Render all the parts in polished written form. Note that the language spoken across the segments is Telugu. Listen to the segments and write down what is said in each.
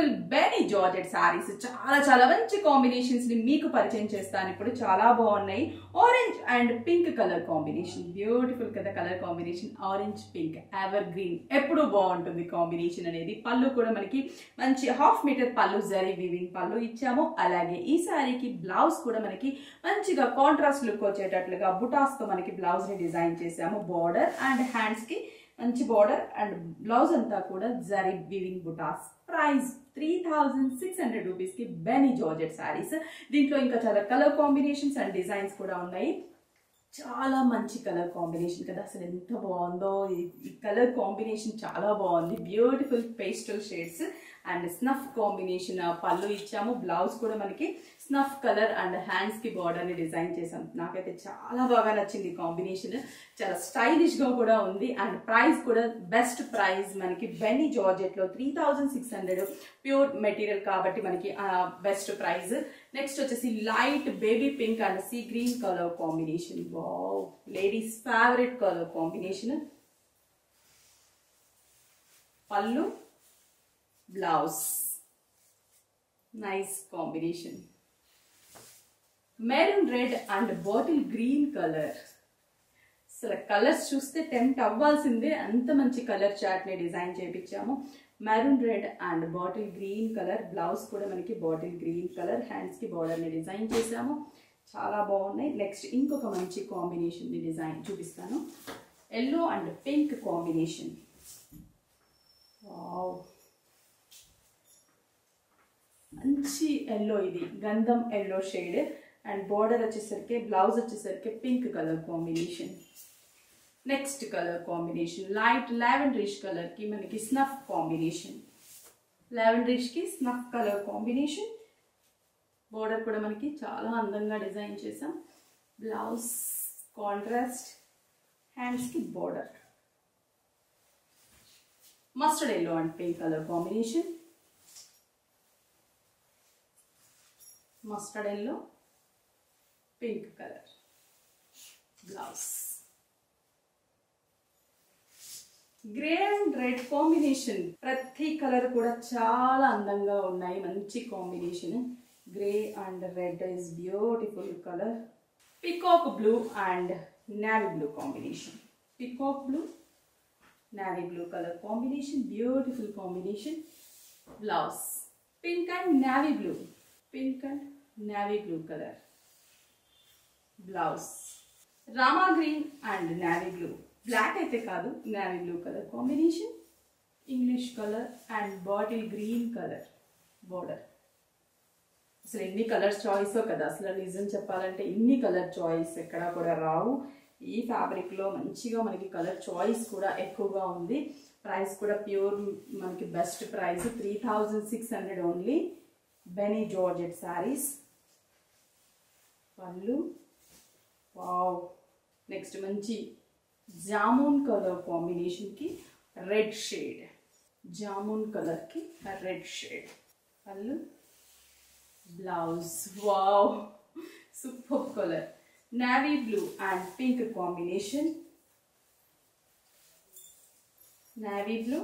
బ్యూటిఫుల్ బెనీ జార్జెట్ సారీస్ చాలా మంచి కాంబినేషన్స్ ని మీకు పరిచయం చేస్తాను. ఇప్పుడు చాలా బాగున్నాయి. Orange and pink colour combination, beautiful కదా colour combination. Orange pink evergreen, ఎప్పుడు బాగుంటుంది కాంబినేషన్ అనేది. పళ్ళు కూడా మనకి మంచి 1/2 మీటర్ పళ్ళు జరీ వీవింగ్ పళ్ళు ఇచ్చాము. అలాగే ఈ సారీకి బ్లౌజ్ కూడా మనకి మంచిగా కాంట్రాస్ట్ లుక్ వచ్చేటట్లుగా బుటాస్ తో మనకి బ్లౌజ్ ని డిజైన్ చేసాము. బార్డర్ అండ్ హ్యాండ్స్ కి మంచి బార్డర్ అండ్ బ్లౌజ్ అంతా కూడా జరీ వీవింగ్ బుటాస్. ప్రైస్ 3600 రూపీస్ కి బెనీ జార్జెట్ సారీస్. దీంట్లో ఇంకా చాలా కలర్ కాంబినేషన్స్ అండ్ డిజైన్స్ కూడా ఉన్నాయి. చాలా మంచి కలర్ కాంబినేషన్ కదా, అసలు ఎంత బాగుందో ఈ కలర్ కాంబినేషన్. చాలా బాగుంది. Beautiful pastel shades and snuff combination పళ్ళు ఇచ్చాము. బ్లౌజ్ కూడా మనకి స్నఫ్ కలర్ అండ్ హ్యాండ్స్ కి బార్డర్ ని డిజైన్ చేసాం. నాకైతే చాలా బాగా నచ్చింది కాంబినేషన్. చాలా స్టైలిష్ గా కూడా ఉంది. అండ్ ప్రైస్ కూడా బెస్ట్ ప్రైస్ మనకి బెనీ జార్జెట్ లో 3600 ప్యూర్ మెటీరియల్ కాబట్టి మనకి బెస్ట్ ప్రైస్. నెక్స్ట్ వచ్చేసి light baby pink and sea green colour combination. Wow, ladies favourite colour combination. పళ్ళు, blouse, nice combination. Maroon red and bottle green colour. అసలు కలర్స్ చూస్తే టెంప్ట్ అవ్వాల్సిందే, అంత మంచి కలర్ చార్ట్ ని డిజైన్ చేయించాము. Maroon red and bottle green colour. Blouse కూడా మనకి బాటిల్ గ్రీన్ కలర్. హ్యాండ్స్ కి బార్డర్ ని డిజైన్ చేసాము. చాలా బాగున్నాయి. నెక్స్ట్ ఇంకొక మంచి కాంబినేషన్ ని డిజైన్ చూపిస్తాను. Yellow and pink combination. Wow, మంచి ఎల్లో, ఇది గంధం ఎల్లో షేడ్. అండ్ బార్డర్ వచ్చేసరికి బ్లౌజ్ వచ్చేసరికి pink colour combination. Next colour combination light lavenderish colour కి మనకి స్నఫ్ కాంబినేషన్. లావెండరిష్ కి స్నఫ్ కలర్ కాంబినేషన్. బార్డర్ కూడా మనకి చాలా అందంగా డిజైన్ చేసాం. బ్లౌజ్ కాంట్రాస్ట్, హ్యాండ్స్ కి border. Mustard yellow and pink colour combination. Mustard yellow, pink colour blouse. Grey and red combination. ప్రతి కలర్ కూడా చాలా అందంగా ఉన్నాయి. మంచి combination. Grey and red is beautiful colour. Peacock blue and navy blue combination. Peacock blue, navy blue colour combination. Beautiful combination. Blouse pink and navy blue. Pink and navy blue colour blouse. Rama green and navy blue. Black అయితే కాదు, navy blue colour combination. English colour and bottle green colour border. అసలు ఎన్ని కలర్ చాయిస్ కదా, అసలు నిజం చెప్పాలంటే ఇన్ని కలర్ చాయిస్ ఎక్కడా కూడా రావు. ఈ ఫ్యాబ్రిక్ లో మంచిగా మనకి కలర్ చాయిస్ కూడా ఎక్కువగా ఉంది. ప్రైస్ కూడా ప్యూర్ మనకి best price 3600 only. Benny georgette saris. పళ్ళు, వావ్. నెక్స్ట్ మంచి జామున్ కలర్ కాంబినేషన్ కి రెడ్ షేడ్. జామున్ కలర్ కి రెడ్ షేడ్. పళ్ళు, blouse. Wow, super colour. Navy blue and pink combination. Navy blue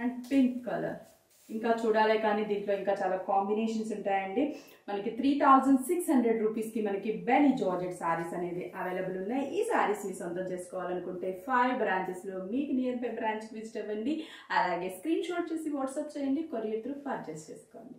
and pink colour. ఇంకా చూడాలి కానీ దీంట్లో ఇంకా చాలా కాంబినేషన్స్ ఉంటాయండి. మనకి 3600 రూపీస్ కి మనకి బెనీ జార్జెట్ సారీస్ అనేది అవైలబుల్ ఉన్నాయి. ఈ సారీస్ ని సొంతం చేసుకోవాలనుకుంటే 5 బ్రాంచెస్ లో మీకు నియర్ బై బ్రాంచ్ విజిట్ అవ్వండి. అలాగే స్క్రీన్ షాట్ చేసి వాట్సాప్ చేయండి. కొరియర్ త్రూ పర్చేస్ చేసుకోండి.